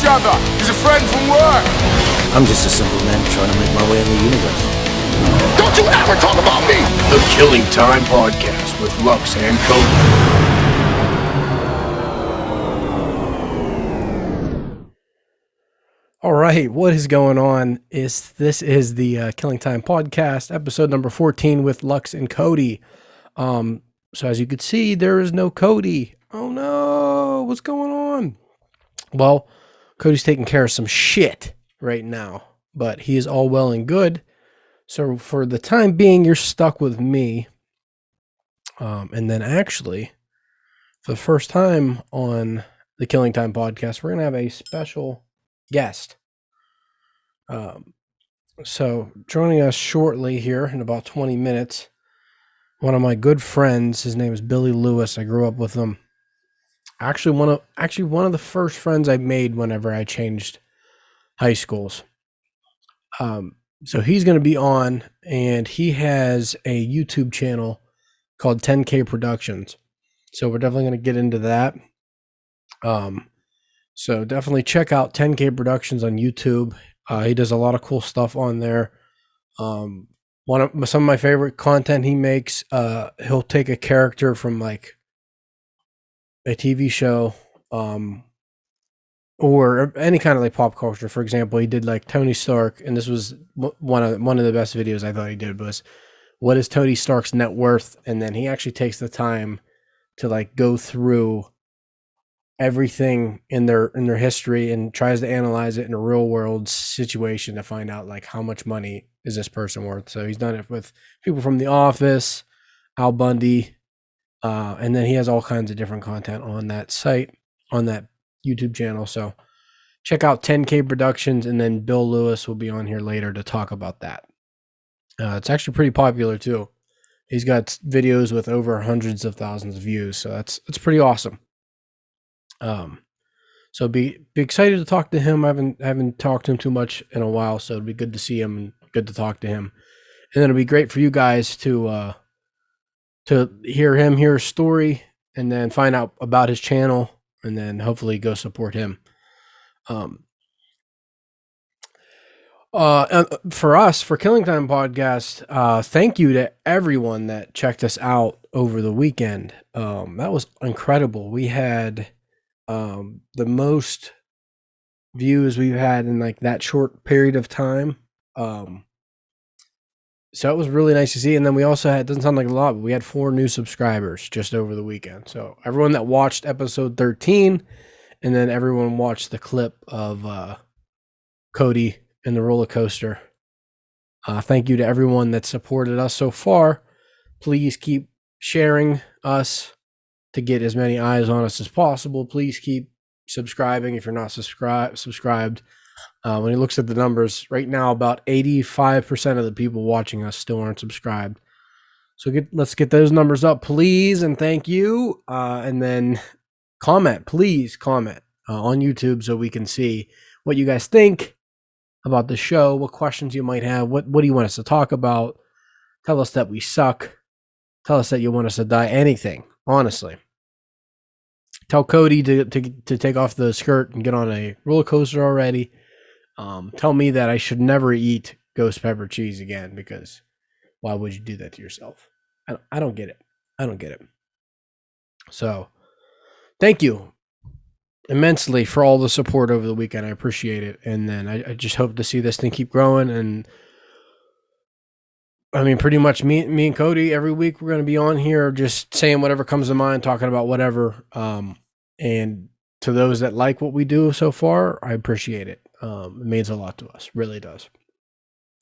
each other. He's a friend from work. I'm just a simple man trying to make my way in the universe. Don't you ever talk about me! The Killing Time Podcast with Lux and Cody. All right, what is going on? This is the Killing Time Podcast, episode number 14 with Lux and Cody. So as you can see, there is no Cody. Oh no, what's going on? Well, Cody's taking care of some shit right now, but he is all well and good. So for the time being, you're stuck with me. And then actually, for the first time on the Killing Time Podcast, we're going to have a special guest. So joining us shortly here in about 20 minutes, one of my good friends, his name is Billy Lewis. I grew up with him. Actually one of the first friends I made whenever I changed high schools. So he's going to be on, and he has a YouTube channel called 10K Productions. So we're definitely going to get into that. So definitely check out 10K Productions on YouTube. He does a lot of cool stuff on there. Some of my favorite content he makes, he'll take a character from like a TV show, or any kind of like pop culture. For example, he did like Tony Stark, and this was one of the best videos I thought he did was, what is Tony Stark's net worth? And then he actually takes the time to like go through everything in their history and tries to analyze it in a real world situation to find out like how much money is this person worth. So he's done it with people from The Office, Al Bundy, and then he has all kinds of different content on that site, on that YouTube channel. So check out 10K Productions, and then Bill Lewis will be on here later to talk about that. It's actually pretty popular too. He's got videos with over hundreds of thousands of views, so that's pretty awesome. So be excited to talk to him. I haven't talked to him too much in a while, so it'd be good to see him and good to talk to him. And then it'll be great for you guys to hear his story, and then find out about his channel, and then hopefully go support him. For us, for Killing Time Podcast, thank you to everyone that checked us out over the weekend. That was incredible. We had the most views we've had in like that short period of time. So it was really nice to see. And then we also had, doesn't sound like a lot, but we had 4 new subscribers just over the weekend. So everyone that watched episode 13, and then everyone watched the clip of Cody in the roller coaster. Thank you to everyone that supported us so far. Please keep sharing us to get as many eyes on us as possible. Please keep subscribing if you're not subscribed. When he looks at the numbers right now, about 85% of the people watching us still aren't subscribed. So let's get those numbers up, please, and thank you. And then please comment on YouTube so we can see what you guys think about the show, what questions you might have, what do you want us to talk about? Tell us that we suck. Tell us that you want us to die. Anything, honestly. Tell Cody to take off the skirt and get on a roller coaster already. Tell me that I should never eat ghost pepper cheese again, because why would you do that to yourself? I don't get it. I don't get it. So thank you immensely for all the support over the weekend. I appreciate it. And then I just hope to see this thing keep growing. And I mean, pretty much me and Cody, every week we're going to be on here just saying whatever comes to mind, talking about whatever. And to those that like what we do so far, I appreciate it. It means a lot to us, really does.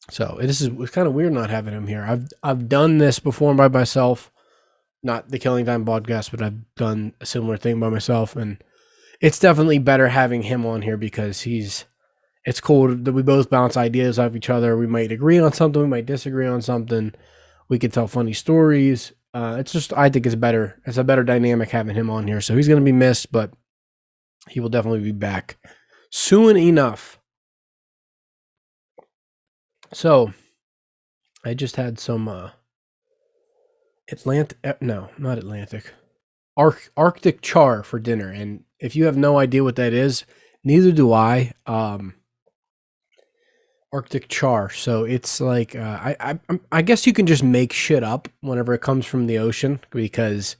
So it's kind of weird not having him here. I've done this before by myself, not the Killing Time Podcast, but I've done a similar thing by myself, and it's definitely better having him on here because it's cool that we both bounce ideas off each other. We might agree on something, we might disagree on something. We could tell funny stories. It's just, I think it's better. It's a better dynamic having him on here. So he's going to be missed, but he will definitely be back soon enough. So I just had some Arctic char for dinner. And if you have no idea what that is, Neither do I. Arctic char. So it's like I guess you can just make shit up whenever it comes from the ocean because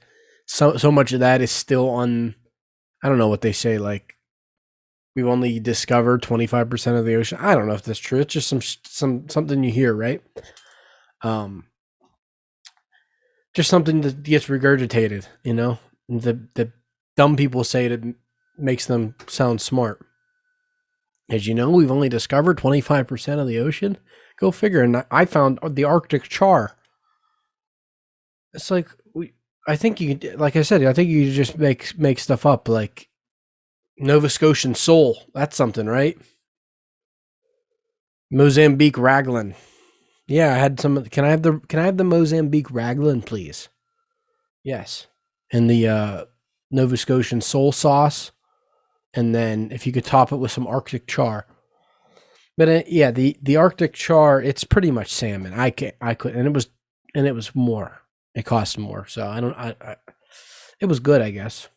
so much of that is still on. I don't know what they say. Like we've only discovered 25% of the ocean. I don't know if that's true. It's just something you hear, right? Um, just something that gets regurgitated. The dumb people say it makes them sound smart. As you know, we've only discovered 25% of the ocean. Go figure. And I found the Arctic char. It's like I think you could, like I said, I think you just make stuff up. Like Nova Scotian sole. That's something, right? Mozambique raglan. Yeah, I had some. Can I have the Mozambique raglan, please? Yes. And the Nova Scotian sole sauce. And then if you could top it with some Arctic char. But yeah, the Arctic char, it's pretty much salmon. I could, and it was more. It cost more, so I don't. It was good, I guess.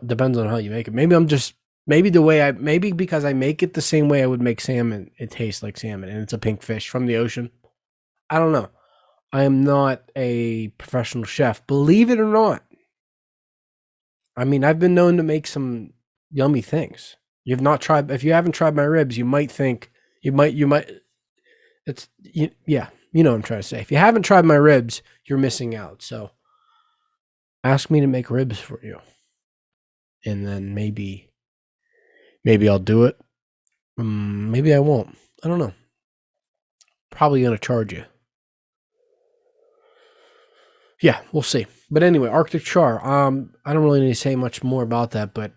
Depends on how you make it. Maybe because I make it the same way I would make salmon. It tastes like salmon, and it's a pink fish from the ocean. I don't know. I am not a professional chef, believe it or not. I mean, I've been known to make some yummy things. If you haven't tried my ribs, you might think you might yeah, you know what I'm trying to say. If you haven't tried my ribs, you're missing out. So ask me to make ribs for you. And then maybe I'll do it. Maybe I won't. I don't know. Probably going to charge you. Yeah, we'll see. But anyway, Arctic char. I don't really need to say much more about that, but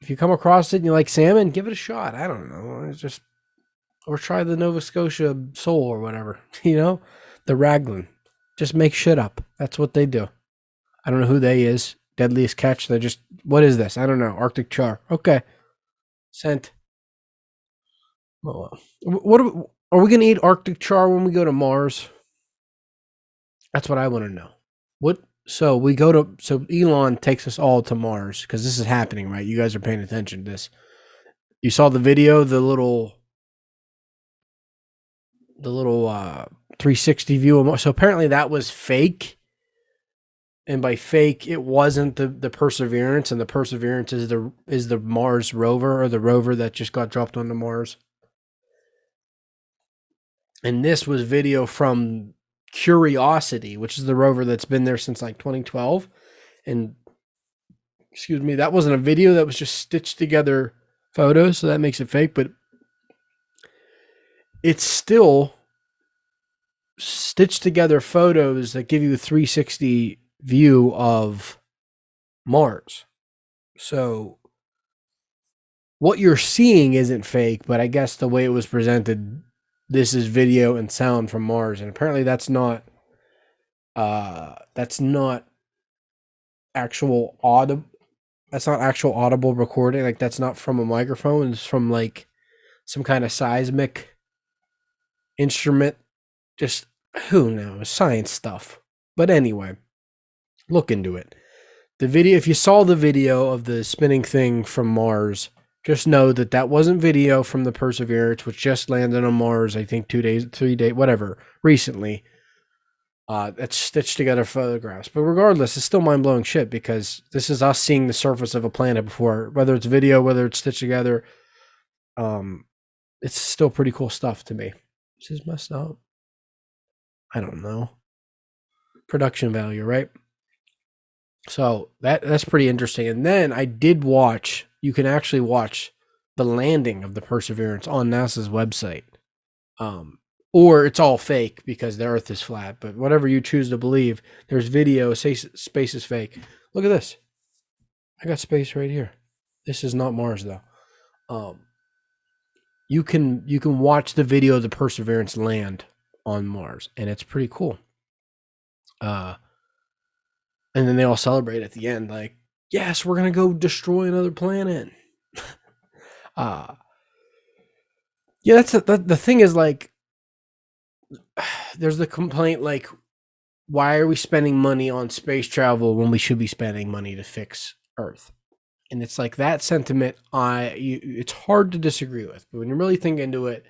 if you come across it and you like salmon, give it a shot. I don't know. Or try the Nova Scotia sole or whatever. The raglan. Just make shit up. That's what they do. I don't know who they is. Deadliest catch. They're just, what is this? I don't know. Arctic char. Okay. Sent. Well, what are we going to eat Arctic char when we go to Mars? That's what I want to know. So Elon takes us all to Mars because this is happening, right? You guys are paying attention to this. You saw the video, the little 360 view of Mars. So apparently that was fake. And by fake, it wasn't the Perseverance, and the Perseverance is the Mars rover, or the rover that just got dropped onto Mars. And this was video from Curiosity, which is the rover that's been there since like 2012. And excuse me, that wasn't a video, that was just stitched together photos, so that makes it fake, but it's still stitched together photos that give you a 360 view of Mars. So what you're seeing isn't fake, but I guess the way it was presented, this is video and sound from Mars, and apparently that's not actual audible. That's not actual audible recording. Like that's not from a microphone. It's from like some kind of seismic instrument. Just who knows? Science stuff. But anyway, look into it. The video, if you saw the video of the spinning thing from Mars, just know that wasn't video from the Perseverance, which just landed on Mars, I think 2 days, 3 days, whatever, recently. That's stitched together photographs. But regardless, it's still mind-blowing shit because this is us seeing the surface of a planet before, whether it's video, whether it's stitched together. It's still pretty cool stuff to me. This is messed up. I don't know. Production value, right? So that's pretty interesting. And then I did watch, you can actually watch the landing of the Perseverance on NASA's website. Or it's all fake because the Earth is flat. But whatever you choose to believe, there's video. Space is fake. Look at this. I got space right here. This is not Mars though. You can watch the video of the Perseverance land on Mars, and it's pretty cool. And then they all celebrate at the end, like, yes, we're gonna go destroy another planet. Yeah, the thing is, like, there's the complaint, like, why are we spending money on space travel when we should be spending money to fix Earth? And it's like that sentiment, it's hard to disagree with. But when you really think into it,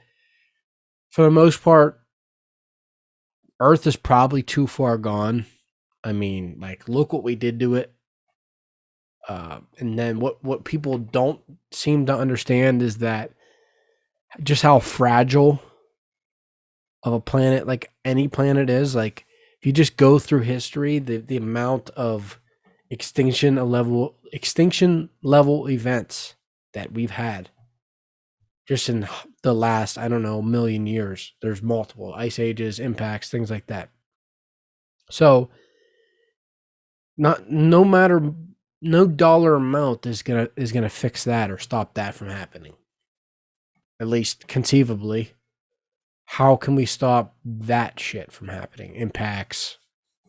for the most part, Earth is probably too far gone. I mean, like, look what we did to it. And then what people don't seem to understand is that just how fragile of a planet, like any planet is. Like, if you just go through history, the amount of extinction level events that we've had just in the last, I don't know, million years. There's multiple ice ages, impacts, things like that. So no dollar amount is gonna fix that or stop that from happening. At least conceivably. How can we stop that shit from happening? Impacts,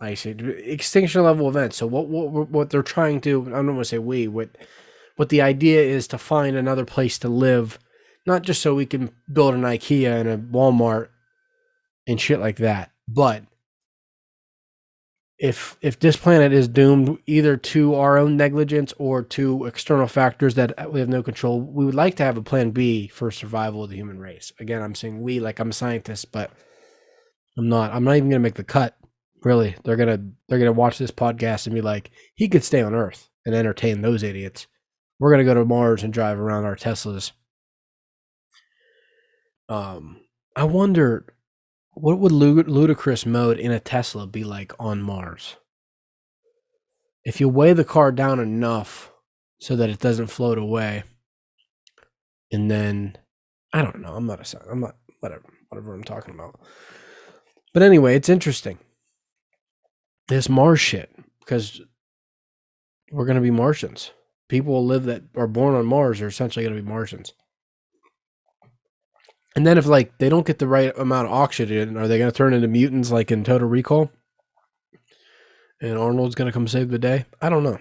ice age, extinction level events. So what they're trying to, I don't want to say what the idea is, to find another place to live, not just so we can build an IKEA and a Walmart and shit like that, but if this planet is doomed either to our own negligence or to external factors that we have no control, we would like to have a plan B for survival of the human race. Again, I'm saying we, like I'm a scientist, but I'm not even gonna make the cut. Really, they're gonna watch this podcast and be like, he could stay on Earth and entertain those idiots. We're gonna go to Mars and drive around our Teslas. I wonder, what would ludicrous mode in a Tesla be like on Mars? If you weigh the car down enough so that it doesn't float away, and then, I don't know, I'm not whatever I'm talking about. But anyway, it's interesting, this Mars shit, because we're going to be Martians. People that are born on Mars are essentially going to be Martians. And then if, like, they don't get the right amount of oxygen, are they going to turn into mutants like in Total Recall? And Arnold's going to come save the day? I don't know.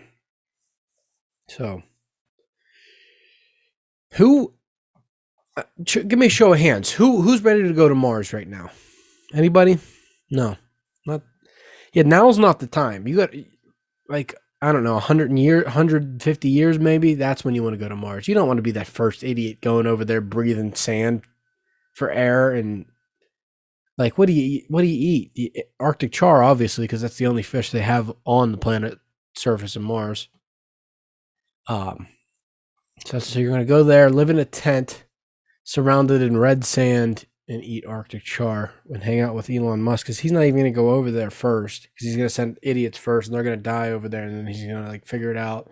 So, give me a show of hands. Who's ready to go to Mars right now? Anybody? No. Not. Yeah, now's not the time. You got, like, I don't know, 150 years maybe. That's when you want to go to Mars. You don't want to be that first idiot going over there breathing sand for air, and like, what do you eat? The Arctic char, obviously, because that's the only fish they have on the planet surface of Mars. So you're going to go there, live in a tent surrounded in red sand, and eat Arctic char and hang out with Elon Musk, because he's not even going to go over there first, because he's going to send idiots first and they're going to die over there, and then he's going to, like, figure it out.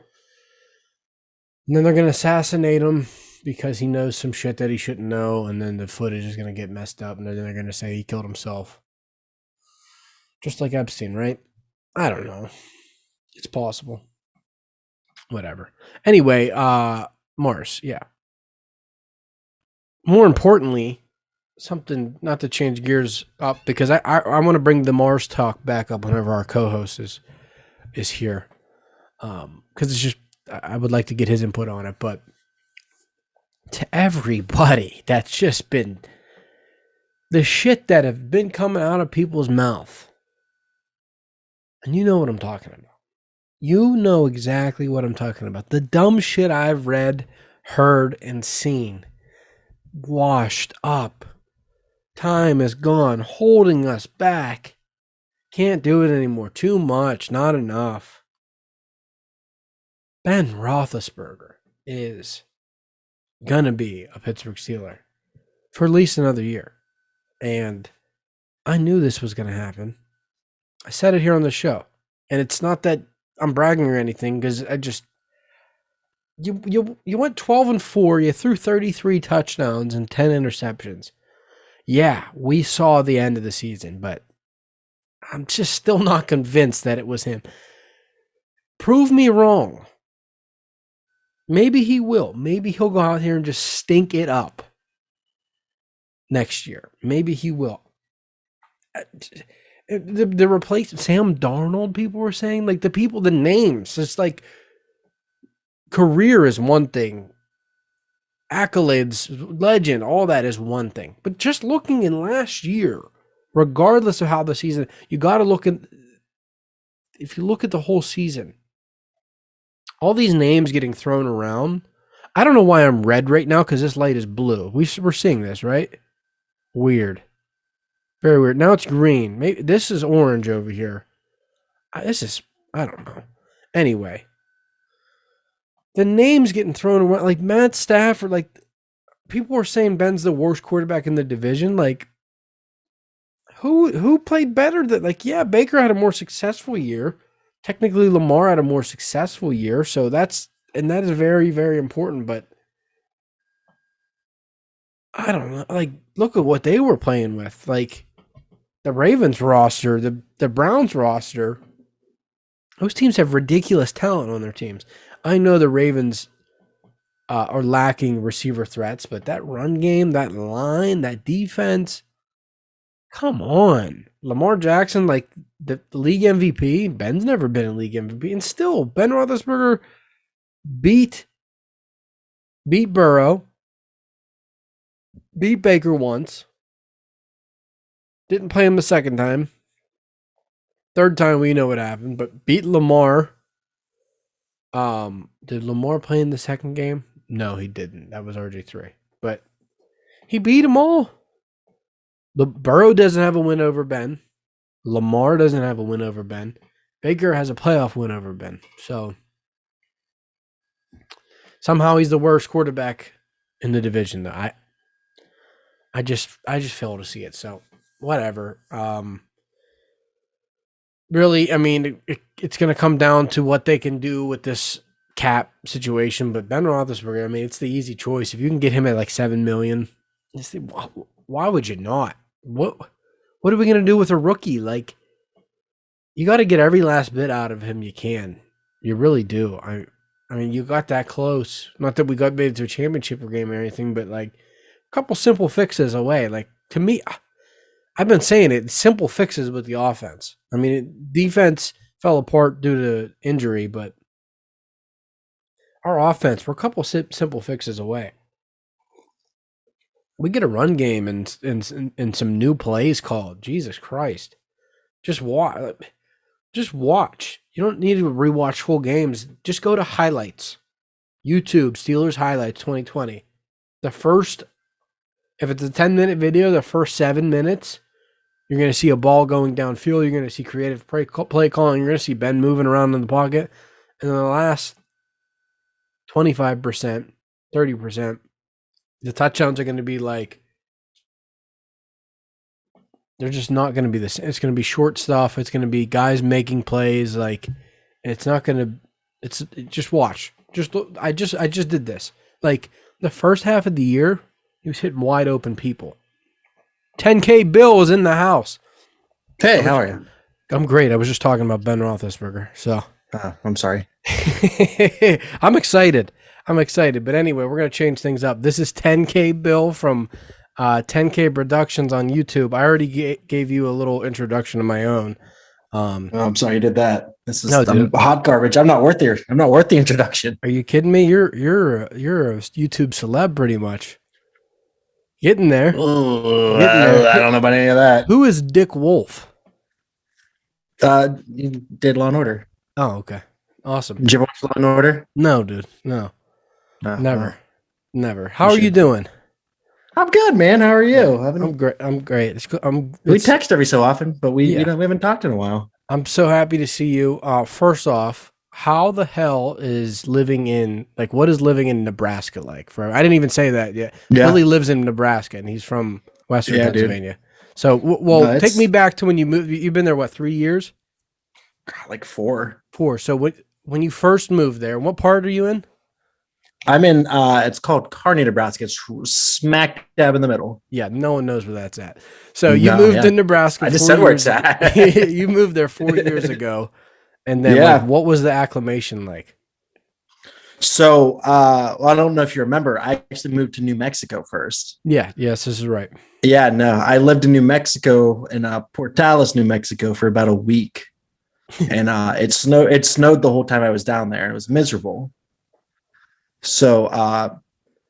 And then they're going to assassinate him because he knows some shit that he shouldn't know, and then the footage is going to get messed up, and then they're going to say he killed himself. Just like Epstein, right? I don't know. It's possible. Whatever. Anyway, Mars, yeah. More importantly, something, not to change gears up, because I want to bring the Mars talk back up whenever our co-host is here. Because it's just, I would like to get his input on it, but to everybody that's just been, the shit that have been coming out of people's mouth, and you know what I'm talking about. You know exactly what I'm talking about. The dumb shit I've read, heard, and seen, washed up. Time is gone, holding us back. Can't do it anymore. Too much, not enough. Ben Roethlisberger is gonna be a Pittsburgh Steeler for at least another year. And I knew this was gonna happen. I said it here on the show. And it's not that I'm bragging or anything, because I just, you went 12-4, you threw 33 touchdowns and 10 interceptions. Yeah, we saw the end of the season, but I'm just still not convinced that it was him. Prove me wrong. Maybe he will. Maybe he'll go out here and just stink it up next year. Maybe he will. The replacement, Sam Darnold, people were saying, like, the names, it's like, career is one thing. Accolades, legend, all that is one thing. But just looking in last year, regardless of how the season, you got to look at, if you look at the whole season, all these names getting thrown around. I don't know why I'm red right now because this light is blue. We're seeing this, right? Weird. Very weird. Now it's green. Maybe this is orange over here. I don't know. Anyway, the names getting thrown around, like Matt Stafford, like people were saying Ben's the worst quarterback in the division. Like, who played better than, like, yeah, Baker had a more successful year. Technically, Lamar had a more successful year. So that is very, very important. But I don't know. Like, look at what they were playing with. Like, the Ravens roster, the Browns roster, those teams have ridiculous talent on their teams. I know the Ravens are lacking receiver threats, but that run game, that line, that defense, come on. Lamar Jackson, like the league MVP. Ben's never been a league MVP. And still, Ben Roethlisberger beat Burrow, beat Baker once, didn't play him the second time. Third time, we know what happened, but beat Lamar. Did Lamar play in the second game? No, he didn't. That was RG3. But he beat them all. Burrow doesn't have a win over Ben. Lamar doesn't have a win over Ben. Baker has a playoff win over Ben. So somehow he's the worst quarterback in the division. Though I just fail to see it. So whatever. Really, I mean, it's going to come down to what they can do with this cap situation. But Ben Roethlisberger, I mean, it's the easy choice. If you can get him at like $7 million, why would you not? What are we going to do with a rookie? Like, you got to get every last bit out of him you can. You really do. I mean, you got that close. Not that we got made it to a championship game or anything, but like a couple simple fixes away. Like, to me, I've been saying it, simple fixes with the offense. I mean, defense fell apart due to injury, but our offense, we're a couple simple fixes away. We get a run game and some new plays called. Jesus Christ. Just watch. You don't need to rewatch full games. Just go to highlights. YouTube, Steelers highlights 2020. If it's a 10-minute video, the first 7 minutes, you're going to see a ball going downfield. You're going to see creative play calling. You're going to see Ben moving around in the pocket. And then the last 25%, 30%, the touchdowns are going to be like, they're just not going to be the same. It's going to be short stuff. It's going to be guys making plays. Like, it's not going to, just watch. I just did this. Like, the first half of the year, he was hitting wide open people. 10K Bill was in the house. Hey, how are you? I'm great. I was just talking about Ben Roethlisberger. So I'm sorry. I'm excited. But anyway, we're going to change things up. This is 10K Bill from 10K Productions on YouTube. I already gave you a little introduction of my own. I'm sorry you did that. I'm hot garbage. I'm not worth the introduction. Are you kidding me? You're a YouTube celeb pretty much. Getting there. Ooh, I don't know about any of that. Who is Dick Wolf? You did Law and Order. Oh, okay. Awesome. Did you ever watch Law and Order? No, dude. No. Never. Well, Never. How are you doing? I'm good, man. How are you? I'm great. I'm great. We text every so often, but we haven't talked in a while. I'm so happy to see you. First off, how the hell is living in Nebraska like? I didn't even say that yet. Yeah. Billy lives in Nebraska, and he's from Western Pennsylvania. Dude. So, take me back to when you moved. You've been there, what, 3 years? God, like 4. 4. So when you first moved there, what part are you in? I'm in, it's called Kearney, Nebraska. It's smack dab in the middle. Yeah, no one knows where that's at. So you moved to Nebraska. I just said where it's at. You moved there 4 years ago. And then what was the acclimation like? So, I don't know if you remember, I actually moved to New Mexico first. Yes, this is right. Yeah, no, I lived in New Mexico, in Portales, New Mexico for about a week. And it snowed the whole time I was down there. It was miserable. So, and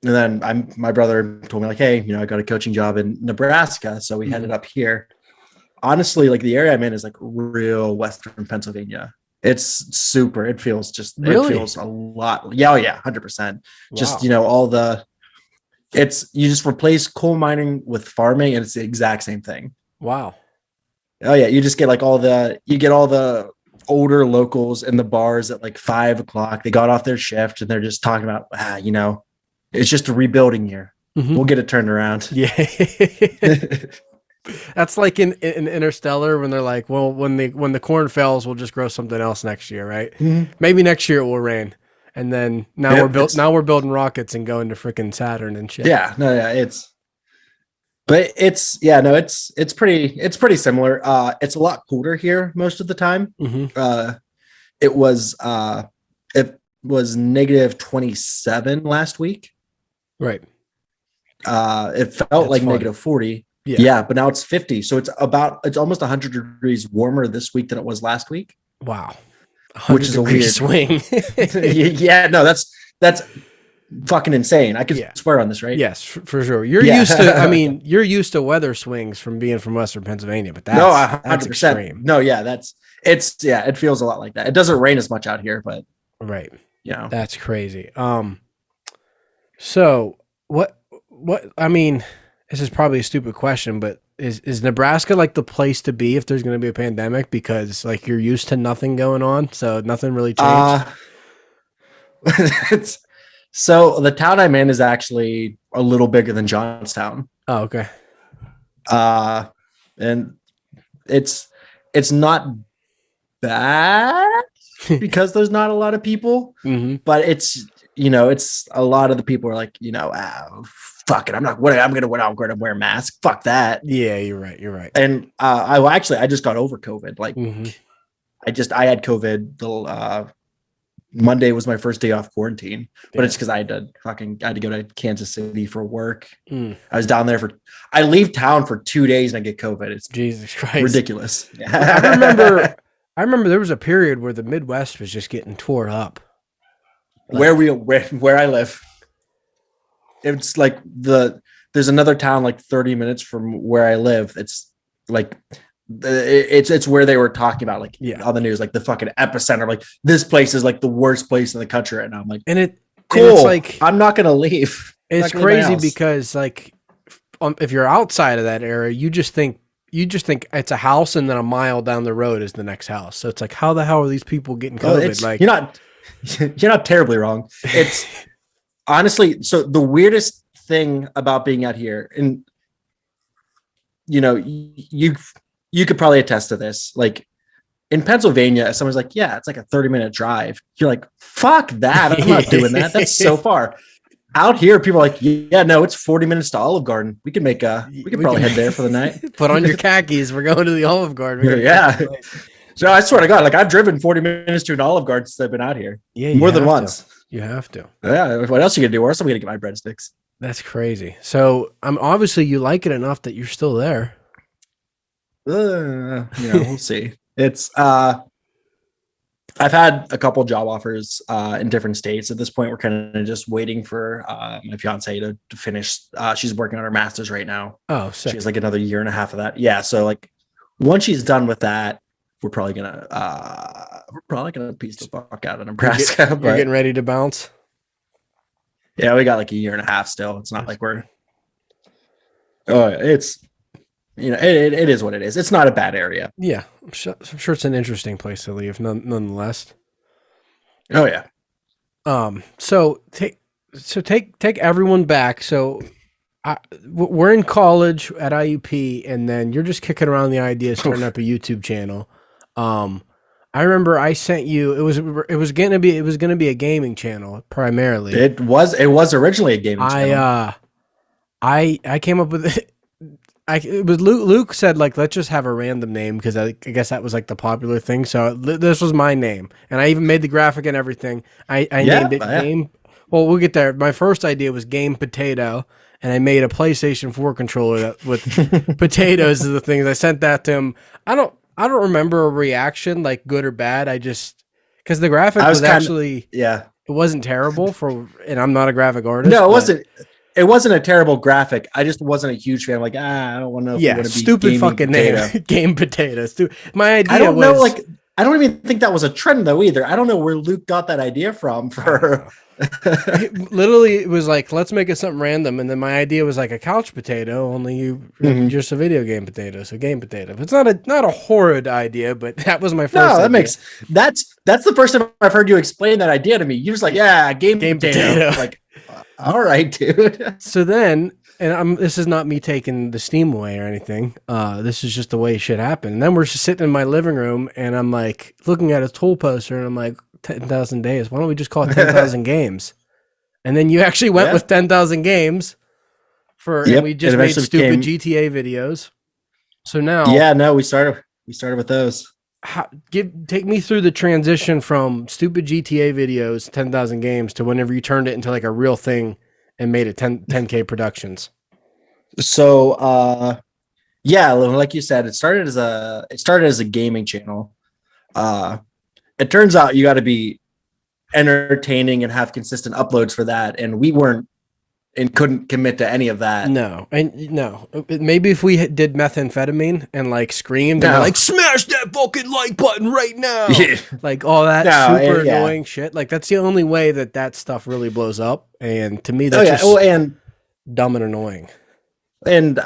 then my brother told me, like, hey, I got a coaching job in Nebraska. So we headed up here. Honestly, like, the area I'm in is like real Western Pennsylvania. It's super. It feels Really? it feels a lot. Yeah, oh yeah, 100%. Just Wow. all the you just replace coal mining with farming, and it's the exact same thing. Wow. Oh yeah, you just get like all the older locals in the bars at like 5 o'clock. They got off their shift and they're just talking about it's just a rebuilding year. Mhm. We'll get it turned around. Yeah. That's like in Interstellar when they're like, well, when the corn fails, we'll just grow something else next year, right? Mhm. Maybe next year it will rain. And then now Yeah, we're building rockets and going to freaking Saturn and shit. Yeah, no, yeah, it's pretty similar. It's a lot colder here most of the time. Mm-hmm. It was negative 27 last week. Right. It felt That's like fun. negative 40. Yeah. Yeah, but now it's 50. So it's almost 100 degrees warmer this week than it was last week. Wow. Which is a weird swing. Yeah, no, that's fucking insane. I could swear on this, right? Yes, for sure. You're used to. I mean, you're used to weather swings from being from Western Pennsylvania, but that's 100%. Extreme. No, yeah, it feels a lot like that. It doesn't rain as much out here, but right. Yeah, that's crazy. So what? I mean, this is probably a stupid question, but is Nebraska like the place to be if there's going to be a pandemic because like you're used to nothing going on, so nothing really changed? So the town I'm in is actually a little bigger than Johnstown. Oh, okay. And it's not bad because there's not a lot of people, but it's a lot of the people are like, fuck it. I'm going to wear a mask. Fuck that. Yeah, you're right. And I just got over COVID. Like I had COVID Monday was my first day off quarantine, but it's because I had to go to Kansas City for work. I was down there I leave town for 2 days and I get COVID. It's Jesus Christ, ridiculous. I remember there was a period where the Midwest was just getting tore up. Like, where I live, it's like there's another town like 30 minutes from where I live. It's like it's where they were talking about like on the news, like the fucking epicenter, like this place is like the worst place in the country right now. I'm like, cool. And it's like, I'm not gonna leave. It's crazy because like if you're outside of that area, you just think it's a house and then a mile down the road is the next house. So it's like, how the hell are these people getting COVID? Like you're not terribly wrong. It's honestly, so the weirdest thing about being out here, and you could probably attest to this. Like in Pennsylvania, someone's like, yeah, it's like a 30-minute drive. You're like, fuck that. I'm not doing that. That's so far. Out here, people are like, yeah, no, it's 40 minutes to Olive Garden. We could probably head there for the night. Put on your khakis. We're going to the Olive Garden. Yeah. So I swear to God, like I've driven 40 minutes to an Olive Garden since I've been out here. Yeah, more than once. You have to. Yeah. What else are you gonna do? Where else am I gonna get my breadsticks? That's crazy. So obviously you like it enough that you're still there. We'll see. It's I've had a couple job offers in different states. At this point, we're kind of just waiting for my fiance to finish. She's working on her master's right now. Oh, sick. She has like another year and a half of that. Yeah. So like once she's done with that, we're probably gonna piece the fuck out of Nebraska. You're getting ready to bounce. Yeah, we got like a year and a half still. It's not like we're. Oh, it's it is what it is. It's not a bad area. Yeah, I'm sure it's an interesting place to live, nonetheless. Oh yeah. So take everyone back. So we're in college at IUP, and then you're just kicking around the idea of starting up a YouTube channel. I remember I sent you. It was gonna be a gaming channel primarily. It was originally a gaming channel. I came up with it. It was Luke said like let's just have a random name because I guess that was like the popular thing. So this was my name, and I even made the graphic and everything. I named it Game. Well, we'll get there. My first idea was Game Potato, and I made a PlayStation 4 controller with potatoes as the things. I sent that to him. I don't remember a reaction like good or bad. I just because the graphic was actually it wasn't terrible and I'm not a graphic artist. No, it wasn't. It wasn't a terrible graphic. I just wasn't a huge fan. I don't want to know. Yeah, stupid fucking name. Game Potato. My idea. I don't know. Like I don't even think that was a trend though either. I don't know where Luke got that idea from for Literally, it was like, let's make it something random, and then my idea was like a couch potato, only just a video game potato, so game potato. It's not a horrid idea, but that was my first. No, that idea. that's the first time I've heard you explain that idea to me. You're just like, yeah, game potato. Like, all right, dude. So then, and this is not me taking the steam away or anything. This is just the way shit happened. And then we're just sitting in my living room, and I'm like looking at a tool poster, and I'm like, 10,000 days. Why don't we just call it 10,000 games? And then you actually went with 10,000 games and we just made stupid GTA videos. So now, we started with those. Take me through the transition from stupid GTA videos, 10,000 games, to whenever you turned it into like a real thing and made it 10K productions. So, like you said, it started as a gaming channel. It turns out you got to be entertaining and have consistent uploads for that, and we weren't and couldn't commit to any of that. No. Maybe if we did methamphetamine and like screamed and like, smash that fucking like button right now, like all that super annoying shit. Like that's the only way that stuff really blows up. And to me, that's just dumb and annoying. And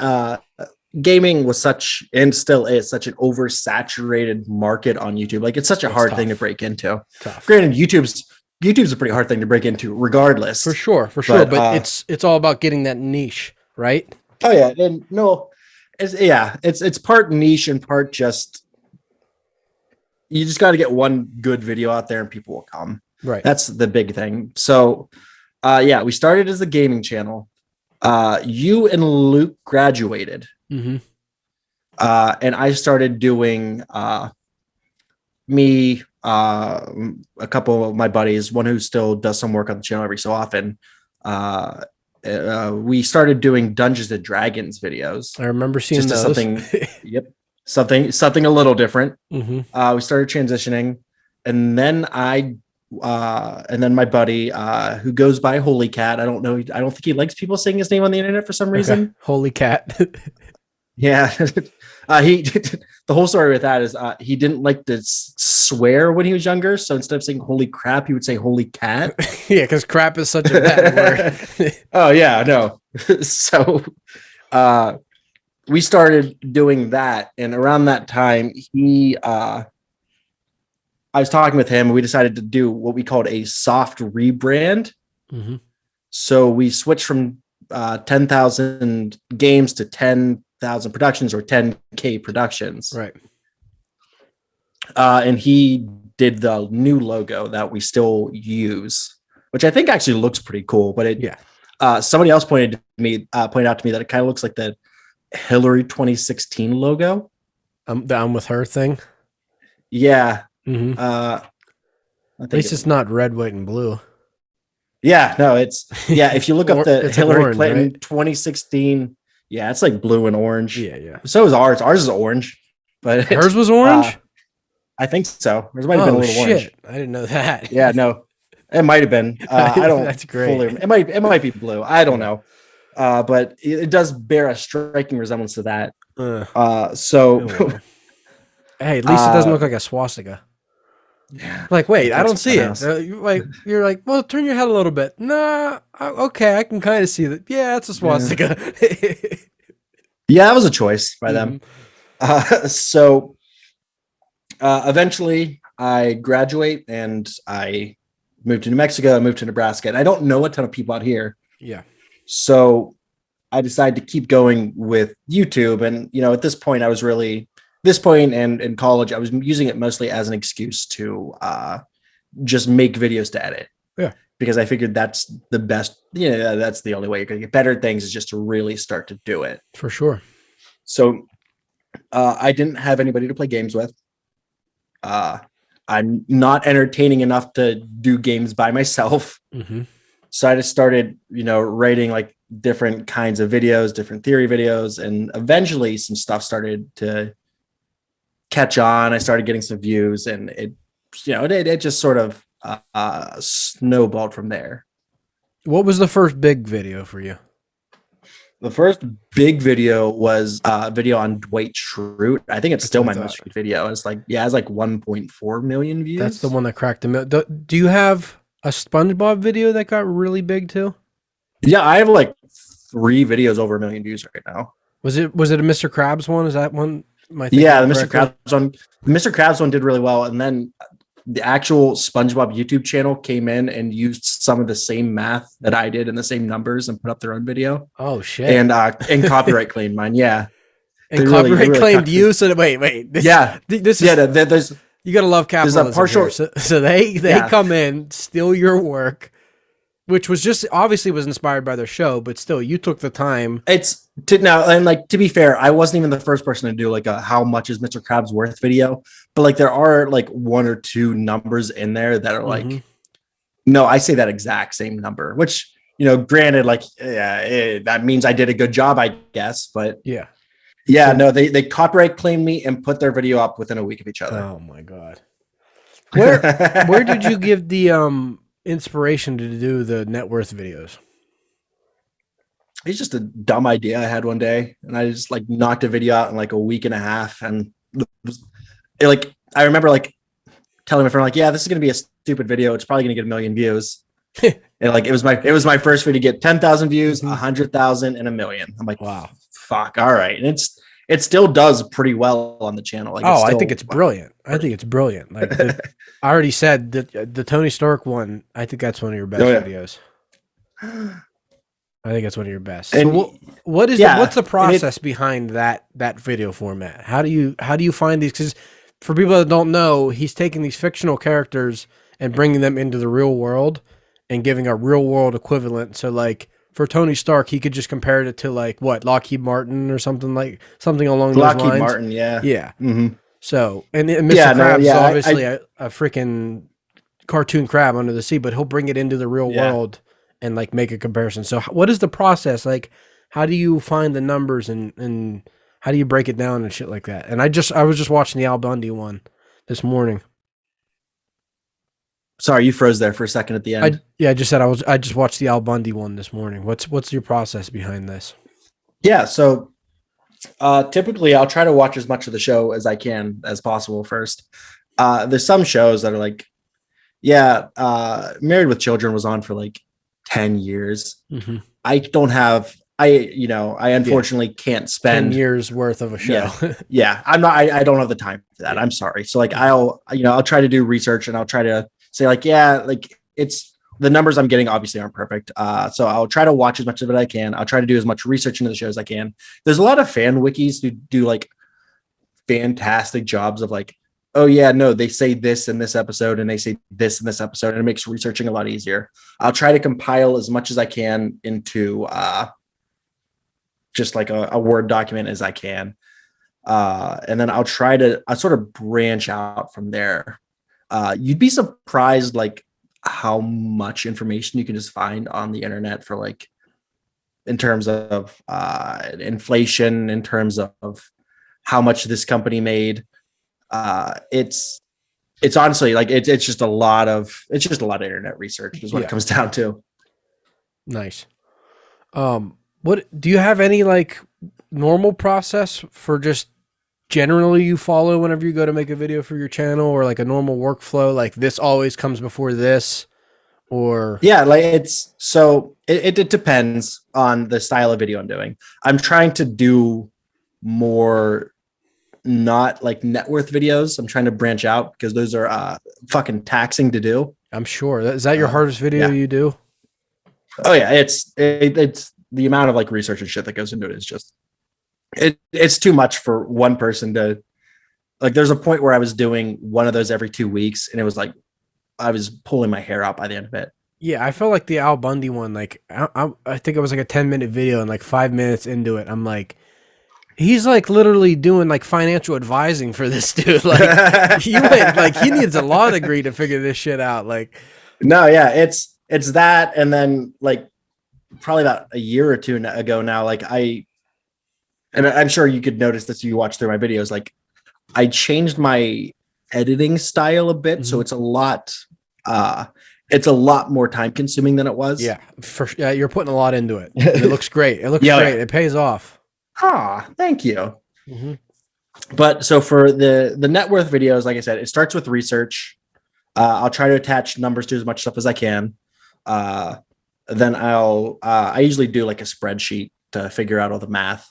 gaming was such and still is such an oversaturated market on YouTube. Like it's such a hard thing to break into. Granted, YouTube's a pretty hard thing to break into regardless. For sure. But it's all about getting that niche, right? Oh yeah. And no, it's part niche and part just, you just got to get one good video out there and people will come. Right. That's the big thing. So we started as a gaming channel. You and Luke graduated. Mm-hmm. And I started doing a couple of my buddies, one who still does some work on the channel every so often. We started doing Dungeons and Dragons videos. I remember seeing those. Something a little different. Mm-hmm. We started transitioning, and then my buddy, who goes by Holy Cat. I don't think he likes people saying his name on the internet for some reason. Okay. Holy Cat. Yeah. The whole story with that is he didn't like to swear when he was younger. So instead of saying holy crap, he would say holy cat. Yeah, because crap is such a bad word. Oh, yeah, no. So we started doing that. And around that time, I was talking with him and we decided to do what we called a soft rebrand. Mm-hmm. So we switched from 10,000 games to 10,000 productions or 10K productions. Right. And he did the new logo that we still use, which I think actually looks pretty cool. But somebody else pointed out to me that it kind of looks like the Hillary 2016 logo. The I'm with her thing. Yeah. Mm-hmm. At least it's not red, white, and blue. Yeah, no, if you look up the Hillary orange, Clinton right? 2016, yeah, it's like blue and orange. Yeah. So is ours. Ours is orange, but hers was orange. I think so. Hers might have been a little orange. I didn't know that. Yeah, no, it might have been. I don't. That's great. It might be blue. I don't know, but it does bear a striking resemblance to that. Hey, at least it doesn't look like a swastika. Yeah. Like, wait, I don't see it. You're like, well, turn your head a little bit. Nah, okay, I can kind of see that. Yeah, it's a swastika. Yeah, that was a choice by them. Eventually, I graduate and I moved to New Mexico. I moved to Nebraska, and I don't know a ton of people out here. Yeah. So I decided to keep going with YouTube, and at this point, and in college, I was using it mostly as an excuse to just make videos to edit. Yeah. Because I figured that's the best, that's the only way you're going to get better at things is just to really start to do it. For sure. So I didn't have anybody to play games with. I'm not entertaining enough to do games by myself. Mm-hmm. So I just started, writing like different kinds of videos, different theory videos, and eventually some stuff started to catch on. I started getting some views, and it just sort of snowballed from there. What was the first big video for you? The first big video was a video on Dwight Schrute. I think it's still my most viewed video. It's like, yeah, it's like 1.4 million views. That's the one that cracked him. Do you have a SpongeBob video that got really big too? Yeah, I have like 3 videos over 1 million views right now. Was it a Mr. Krabs one? Is that one? Yeah, the Mr. Krabs one. The Mr. Krabs one did really well, and then the actual SpongeBob YouTube channel came in and used some of the same math that I did and the same numbers and put up their own video. Oh shit! And copyright claimed mine. Yeah, and copyright claimed you. So wait. This is there's you gotta love capitalism. There's a partial. So they come in, steal your work, which was just obviously was inspired by their show, but still, you took the time. To be fair, I wasn't even the first person to do like a how much is Mr. Krabs worth video, but like there are like 1 or 2 numbers in there that are like, no, I say that exact same number, which, granted, like, that means I did a good job, I guess, but no, they copyright claimed me and put their video up within a week of each other. Oh my God. Where did you give the inspiration to do the net worth videos? It's just a dumb idea I had one day, and I just like knocked a video out in like a week and a half. And I remember like telling my friend, like, yeah, this is going to be a stupid video. It's probably going to get 1 million views. And like, it was my first video to get 10,000 views, 100,000 and 1 million. I'm like, wow, fuck. All right. And it still does pretty well on the channel. Like, I think it's brilliant. I think it's brilliant. Like I already said that the Tony Stark one, I think that's one of your best videos. I think that's one of your best. And so what's the process behind that video format? How do you find these? Because for people that don't know, he's taking these fictional characters and bringing them into the real world and giving a real world equivalent. So like for Tony Stark, he could just compare it to like what, Lockheed Martin or something along those lines. Lockheed Martin, yeah. Mm-hmm. So and Mr. Krabs is obviously a freaking cartoon crab under the sea, but he'll bring it into the real world and like make a comparison. So what is the process? Like, how do you find the numbers and how do you break it down and shit like that? And I was just watching the Al Bundy one this morning. Sorry, you froze there for a second at the end. I just said I just watched the Al Bundy one this morning. What's your process behind this? Yeah, so typically I'll try to watch as much of the show as I can as possible first. There's some shows that are like, Married with Children was on for like 10 years. Mm-hmm. I unfortunately can't spend 10 years worth of a show. I don't have the time for that. I'm sorry. So like, I'll try to do research and I'll try to say like, it's the numbers I'm getting obviously aren't perfect. So I'll try to watch as much of it as I can. I'll try to do as much research into the show as I can. There's a lot of fan wikis who do like fantastic jobs of like, oh yeah, no, they say this in this episode and they say this in this episode, and it makes researching a lot easier. I'll try to compile as much as I can into just like a Word document as I can. And then I'll sort of branch out from there. You'd be surprised like how much information you can just find on the internet for like, in terms of inflation, in terms of how much this company made. It's honestly like it's just a lot of internet research is what it comes down to. Nice. What do you have any like normal process for just generally you follow whenever you go to make a video for your channel, or like a normal workflow, like this always comes before this, or like it depends on the style of video I'm doing. I'm trying to do more not like net worth videos. I'm trying to branch out because those are fucking taxing to do. I'm sure. Is that your hardest video you do? Oh yeah, it's the amount of like research and shit that goes into it is just it's too much for one person to like. There's a point where I was doing one of those every 2 weeks, and it was like I was pulling my hair out by the end of it. Yeah, I felt like the Al Bundy one. Like I think it was like a 10-minute video, and like 5 minutes into it, I'm like, he's like literally doing like financial advising for this dude. Like he needs a law degree to figure this shit out. Like, no, yeah, it's that, and then like probably about a year or two ago now, like I'm sure you could notice this if you watch through my videos. Like I changed my editing style a bit, so it's a lot. it's a lot more time consuming than it was. Yeah, you're putting a lot into it. And it looks great. It looks Yeah. great. It pays off. Thank you. Mm-hmm. But so for the net worth videos, like I said, it starts with research. I'll try to attach numbers to as much stuff as I can. Then I usually do like a spreadsheet to figure out all the math.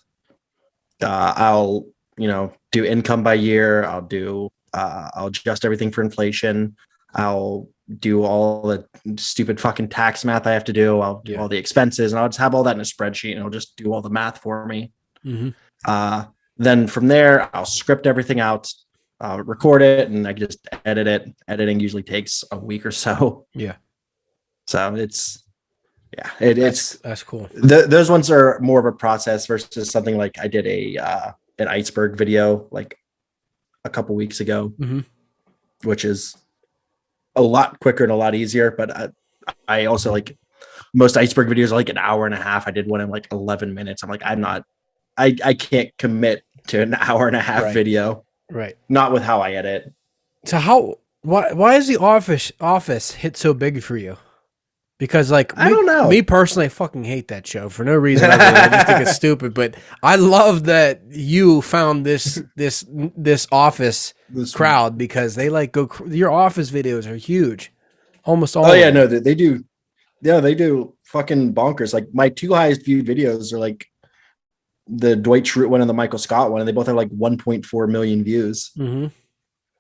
I'll do income by year. I'll adjust everything for inflation. I'll do all the stupid fucking tax math I have to do. I'll do all the expenses, and I'll just have all that in a spreadsheet, and it'll just do all the math for me. Mm-hmm. Then from there, I'll script everything out, record it, and I just edit it. Editing usually takes a week or so. Yeah. So it's that's cool. Those ones are more of a process versus something like I did an iceberg video like a couple weeks ago, which is a lot quicker and a lot easier. But I also like most iceberg videos are like an hour and a half. I did one in like 11 minutes. I'm like, I can't commit to an hour and a half video. Right. Not with how I edit. So why is the office hit so big for you? Because like I don't know. Me personally, I fucking hate that show for no reason other than I just think it's stupid. But I love that you found this office crowd because they like your office videos are huge, almost all. Oh yeah, no, they do. Yeah, they do fucking bonkers. Like my two highest viewed videos are like the Dwight Schrute one and the Michael Scott one, and they both have like 1.4 million views. Mm-hmm.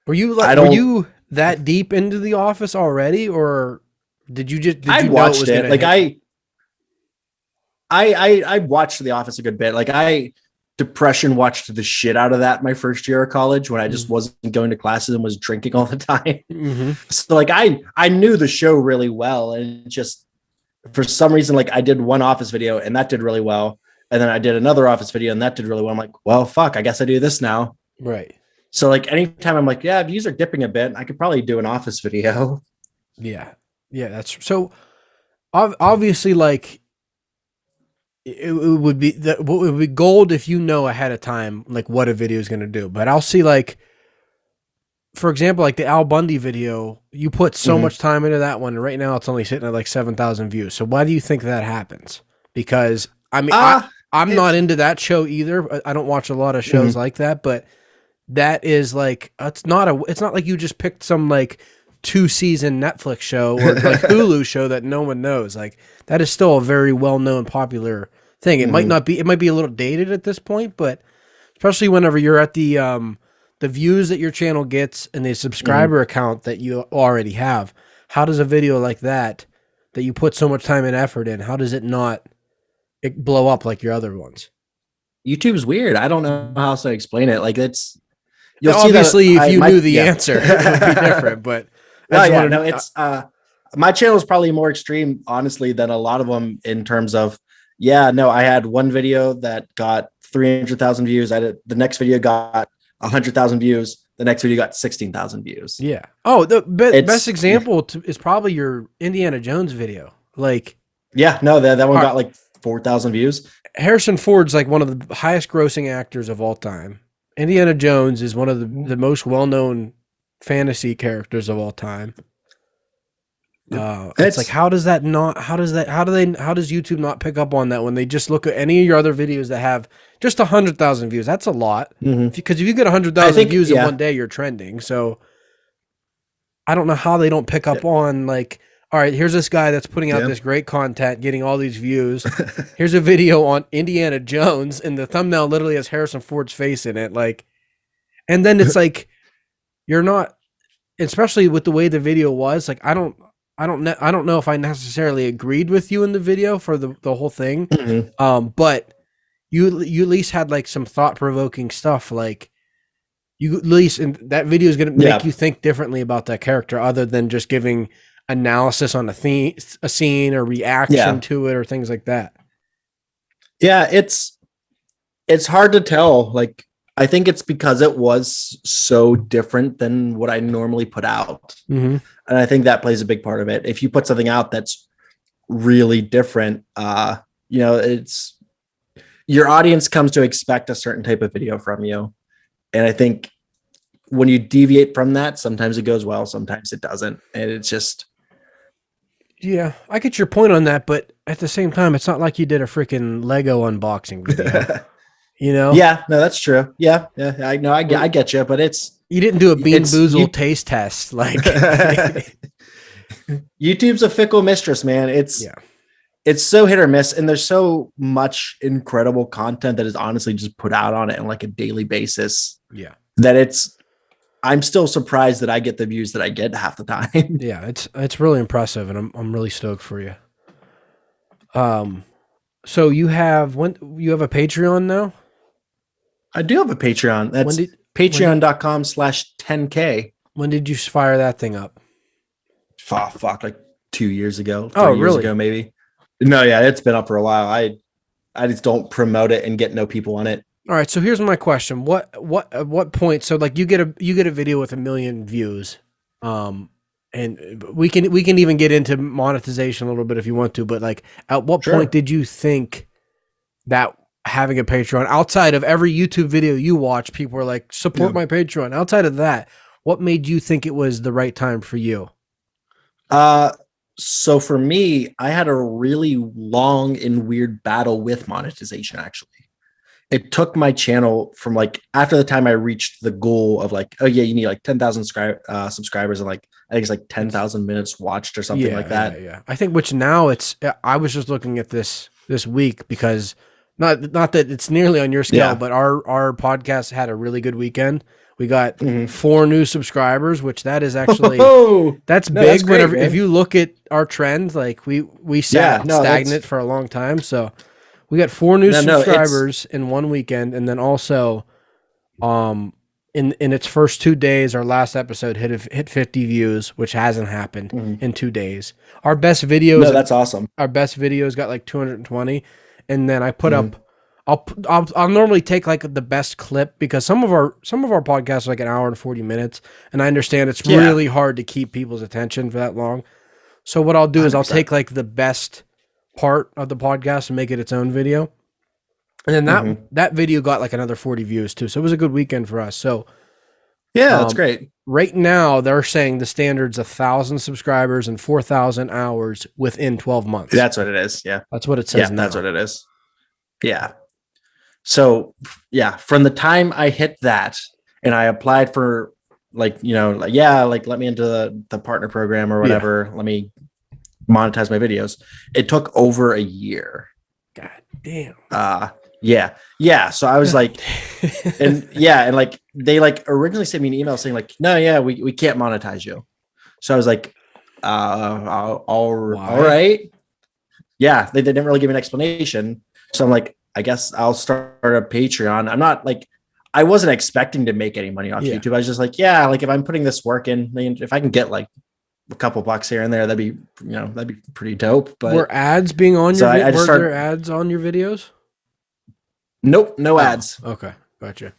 Were you that deep into The Office already, or did you I watched it? Like I watched The Office a good bit. Like I depression watched the shit out of that my first year of college when I just wasn't going to classes and was drinking all the time. Mm-hmm. So like I knew the show really well, and just for some reason like I did one Office video and that did really well. And then I did another Office video and that did really well. I'm like, well, fuck, I guess I do this now. Right. So like anytime I'm like, yeah, views are dipping a bit, I could probably do an Office video. Yeah. Yeah. That's so obviously like it would be it would be gold if you know ahead of time, like what a video is going to do. But I'll see like, for example, like the Al Bundy video, you put so much time into that one. And right now it's only sitting at like 7,000 views. So why do you think that happens? Because I mean, I'm not into that show either. I don't watch a lot of shows like that, but that is like, it's not like you just picked some like 2-season Netflix show or like Hulu show that no one knows. Like that is still a very well-known, popular thing. It might be a little dated at this point, but especially whenever you're at the views that your channel gets and the subscriber account that you already have, how does a video like that you put so much time and effort in, how does it not blow up like your other ones? YouTube's weird. I don't know how else to explain it. Like it's obviously if you knew the answer, it would be different. But it's my channel is probably more extreme, honestly, than a lot of them in terms of. I had one video that got 300,000 views. The next video got 100,000 views. The next video got 16,000 views. Yeah. Oh, the best example is probably your Indiana Jones video. Like, that one got like 4,000 views. Harrison Ford's like one of the highest grossing actors of all time. Indiana Jones is one of the most well-known fantasy characters of all time. It's like, how does YouTube not pick up on that when they just look at any of your other videos that have just 100,000 views? That's a lot. Because if you get 100,000 views in one day, you're trending. So I don't know how they don't pick up on like, all right, here's this guy that's putting out this great content, getting all these views. Here's a video on Indiana Jones, and the thumbnail literally has Harrison Ford's face in it. Like, and then it's like, you're not, especially with the way the video was. Like, I don't know if I necessarily agreed with you in the video for the whole thing. But you at least had like some thought provoking stuff. Like, you at least, and that video is going to make you think differently about that character, other than just giving analysis on a scene or reaction to it or things like that. Yeah, it's hard to tell. Like, I think it's because it was so different than what I normally put out. And I think that plays a big part of it. If you put something out that's really different, it's your audience comes to expect a certain type of video from you. And I think when you deviate from that, sometimes it goes well, sometimes it doesn't. And it's just, Yeah, I get your point on that, but at the same time, it's not like you did a freaking Lego unboxing video. You know? Yeah, no, that's true. Yeah, I know, I get you, but You didn't do a Bean it's you, Boozled taste test, like. YouTube's a fickle mistress, man. It's so hit or miss, and there's so much incredible content that is honestly just put out on it on like a daily basis. Yeah, that I'm still surprised that I get the views that I get half the time. Yeah, it's really impressive, and I'm really stoked for you. So you have a Patreon now? I do have a Patreon. That's patreon.com/10K. When did you fire that thing up? Oh, fuck, like 2 years ago. 3 years ago, maybe. No, yeah, it's been up for a while. I just don't promote it and get no people on it. All right, so here's my question: at what point? So like you get a video with 1 million views, and we can even get into monetization a little bit if you want to. But like, at what point did you think that having a Patreon, outside of every YouTube video you watch, people are like, support my Patreon? Outside of that, what made you think it was the right time for you? So for me, I had a really long and weird battle with monetization, actually. It took my channel from like, after the time I reached the goal of like, oh yeah, you need like 10,000 subscribers and like, I think it's like 10,000 minutes watched or something like that. Yeah. I think which now I was just looking at this week because not that it's nearly on your scale, but our podcast had a really good weekend. We got 4 new subscribers, which that is actually that's big. That's great, whenever if you look at our trend, like we sat stagnant for a long time, so we got 4 new subscribers in one weekend, and then also, in its first 2 days, our last episode hit 50 views, which hasn't happened in 2 days. Our best videos, that's awesome. Our best videos got like 220, and then I put up. I'll normally take like the best clip because some of our podcasts are like an hour and 40 minutes, and I understand it's really hard to keep people's attention for that long. So what I'll do is 100%. I'll take like the best part of the podcast and make it its own video, and then that video got like another 40 views too. So it was a good weekend for us. So that's great. Right now they're saying the standard's 1,000 subscribers and 4,000 hours within 12 months. That's what it is. Yeah, that's what it says. Yeah, that's what it is. Yeah. So yeah, from the time I hit that and I applied for let me into the partner program or whatever, let me monetize my videos. It took over a year. God damn. Yeah. So I was like, and like they like originally sent me an email saying like, no, yeah, we can't monetize you. So I was like, all right. Yeah, they didn't really give me an explanation. So I'm like, I guess I'll start a Patreon. I'm not like, I wasn't expecting to make any money off YouTube. I was just like, yeah, like if I'm putting this work in, I mean, if I can get like a couple bucks here and there, that'd be pretty dope. But were ads being on your were there ads on your videos? Nope, no ads. Okay, gotcha.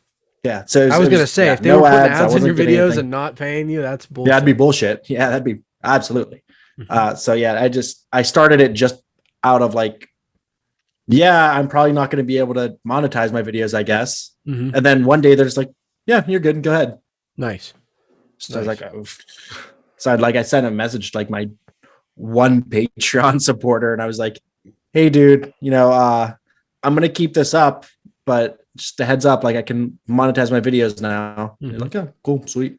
Yeah. So I was gonna say if they were putting ads in your videos and not paying you, that's bullshit. Yeah, that'd be bullshit. Yeah, that'd be absolutely. So yeah, I started it just out of like, yeah, I'm probably not going to be able to monetize my videos, I guess. And then one day they're just like, yeah, you're good. Go ahead. Nice. So I was like, I sent a message to like my one Patreon supporter and I was like, hey dude, I'm going to keep this up, but just a heads up, like I can monetize my videos now. Like, oh, cool, sweet.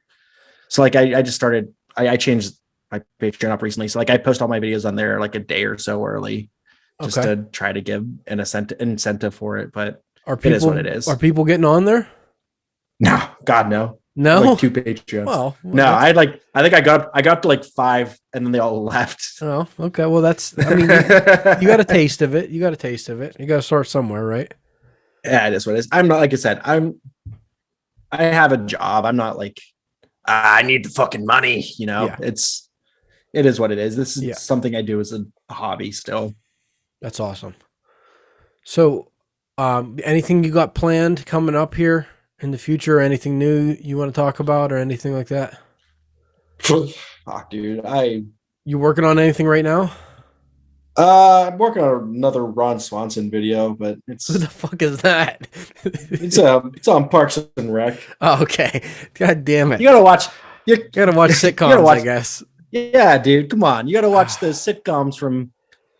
So like, I just started, I changed my Patreon up recently. So like I post all my videos on there like a day or so early. Just to try to give an incentive for it, but it is what it is. Are people getting on there? No, God, no. No, like 2 Patreons. Well, no, I think I got up to like 5, and then they all left. Oh, okay. Well, I mean, you got a taste of it. You got to start somewhere, right? Yeah, it is what it is. I'm not, like I said, I have a job. I'm not like I need the fucking money. It is what it is. This is something I do as a hobby still. That's awesome. So, anything you got planned coming up here in the future? Anything new you want to talk about or anything like that? Fuck, dude. You working on anything right now? I'm working on another Ron Swanson video, but it's who the fuck is that? it's on Parks and Rec. Oh, okay. God damn it. You gotta watch sitcoms, I guess. Yeah, dude, come on. You got to watch the sitcoms from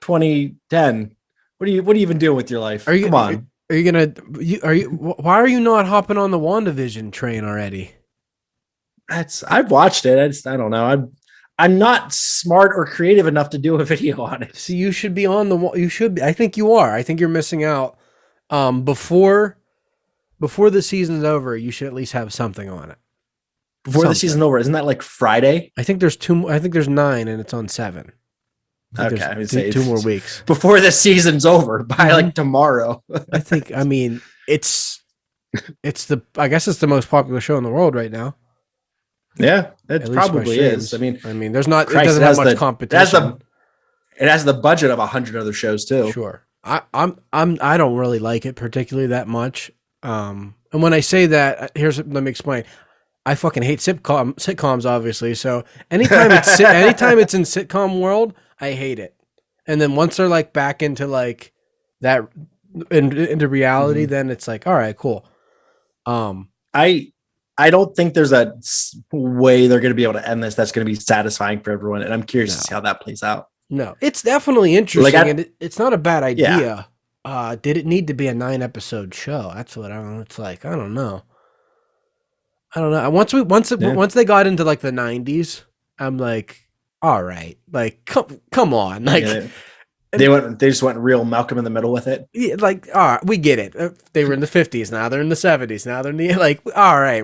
2010. What are you even doing with your life? Are you? Come on. Are you gonna? Why are you not hopping on the WandaVision train already? I've watched it. I don't know. I'm not smart or creative enough to do a video on it. See, you should be on the. You should. I think you are. I think you're missing out. Before the season's over, you should at least have something on it. Before the season's over, isn't that like Friday? I think there's 2. I think there's 9, and it's on 7. Okay, I would say 2 more weeks before the season's over by like tomorrow. I think. I mean, it's the. I guess it's the most popular show in the world right now. Yeah, it At least probably by is. streams. I mean, there's not. Christ, it doesn't have much competition. It has the budget of 100 other shows too. Sure. I don't really like it particularly that much. And when I say that, let me explain. I fucking hate sitcoms, obviously. So anytime it's in sitcom world, I hate it. And then once they're like back into like that into reality, then it's like, all right, cool. I don't think there's a way they're going to be able to end this that's going to be satisfying for everyone, and I'm curious to see how that plays out. No, it's definitely interesting, and it's not a bad idea. Yeah. Did it need to be a 9-episode show? That's what I don't know. It's like, I don't know. Once they got into like the 90s, I'm like, all right, like come on, like they just went real Malcolm in the Middle with it. Yeah, like, all right, we get it. They were in the 50s, now they're in the 70s, now they're in the, like, all right.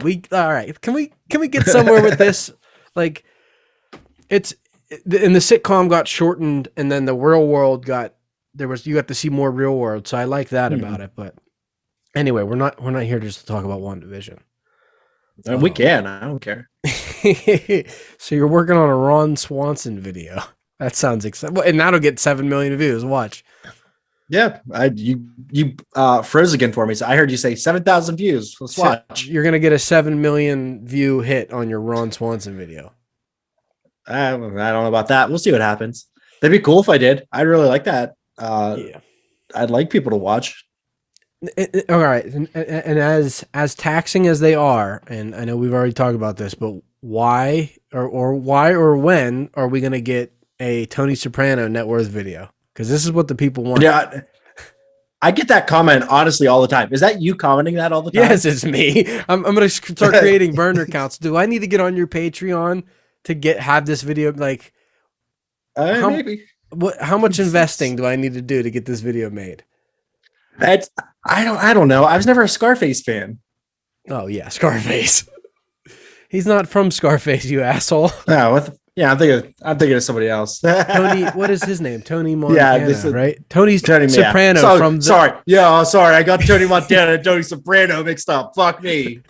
Can we get somewhere with this? Like, and the sitcom got shortened, and then the real world you got to see more real world. So I like that about it. But anyway, we're not here just to talk about WandaVision. We can. I don't care. So you're working on a Ron Swanson video. That sounds exciting. And that'll get 7 million views. Watch. Yeah. You froze again for me. So I heard you say 7,000 views. Let's watch. You're going to get a 7 million view hit on your Ron Swanson video. I don't know about that. We'll see what happens. That'd be cool if I did. I'd really like that. Yeah. I'd like people to watch. All right. And as taxing as they are, and I know we've already talked about this, but why or when are we going to get a Tony Soprano net worth video? Because this is what the people want. Yeah, I get that comment honestly all the time. Is that you commenting that all the time? Yes, it's me. I'm going to start creating burner accounts. Do I need to get on your Patreon to have this video? Like, maybe. How much investing do I need to do to get this video made? I don't know. I was never a Scarface fan. Oh yeah, Scarface. He's not from Scarface, you asshole. No, I'm thinking of somebody else. Tony, what is his name? Tony Montana, right? Tony Soprano from sorry. I got Tony Montana and Tony Soprano mixed up. Fuck me.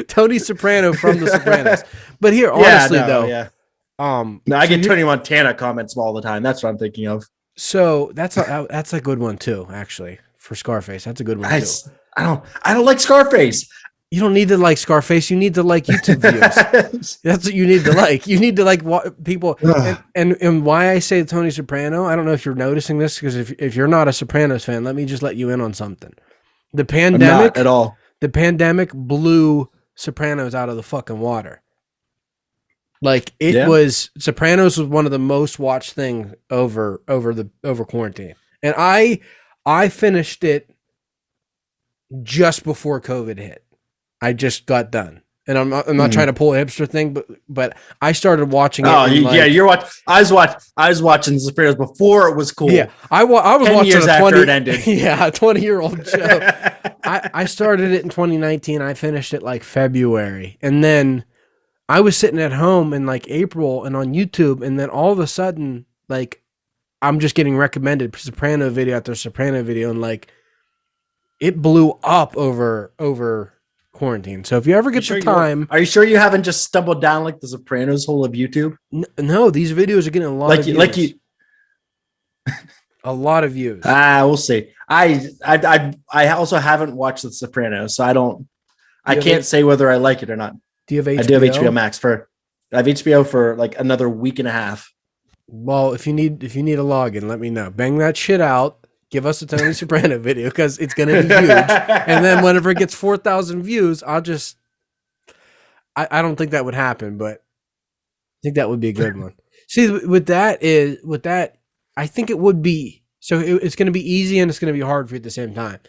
Tony Soprano from The Sopranos. But here, honestly, I get Tony Montana comments all the time. That's what I'm thinking of. So that's a good one too, actually, for Scarface. That's a good one too. I don't like Scarface. You don't need to like Scarface. You need to like YouTube views. That's what you need to like. You need to like people. And why I say Tony Soprano, I don't know if you're noticing this, because if you're not a Sopranos fan, let me just let you in on something. The pandemic, I'm not at all. The pandemic blew Sopranos out of the fucking water. Like Sopranos was one of the most watched things over quarantine, and I finished it just before COVID hit. I just got done, and I'm not trying to pull a hipster thing, but I started watching it. Oh, you're watching. I was watching The Sopranos before it was cool. Yeah, I was 10 watching years after it ended. Yeah, a 20-year-old show. I started it in 2019. I finished it like February, and then I was sitting at home in like April and on YouTube, and then all of a sudden, like, I'm just getting recommended Soprano video after Soprano video, and like it blew up over quarantine. So if you ever get the time, are you sure you haven't just stumbled down like the Sopranos hole of YouTube? No, these videos are getting a lot of views. A lot of views. We'll see. I also haven't watched the Sopranos, so I can't say whether I like it or not. Do you have HBO? I do have HBO Max I have HBO for like another week and a half. Well, if you need a login, let me know. Bang that shit out. Give us a Tony Soprano video, because it's going to be huge. And then whenever it gets 4,000 views, I don't think that would happen, but I think that would be a good one. See, with that, I think it would be so. It's going to be easy and it's going to be hard for you at the same time.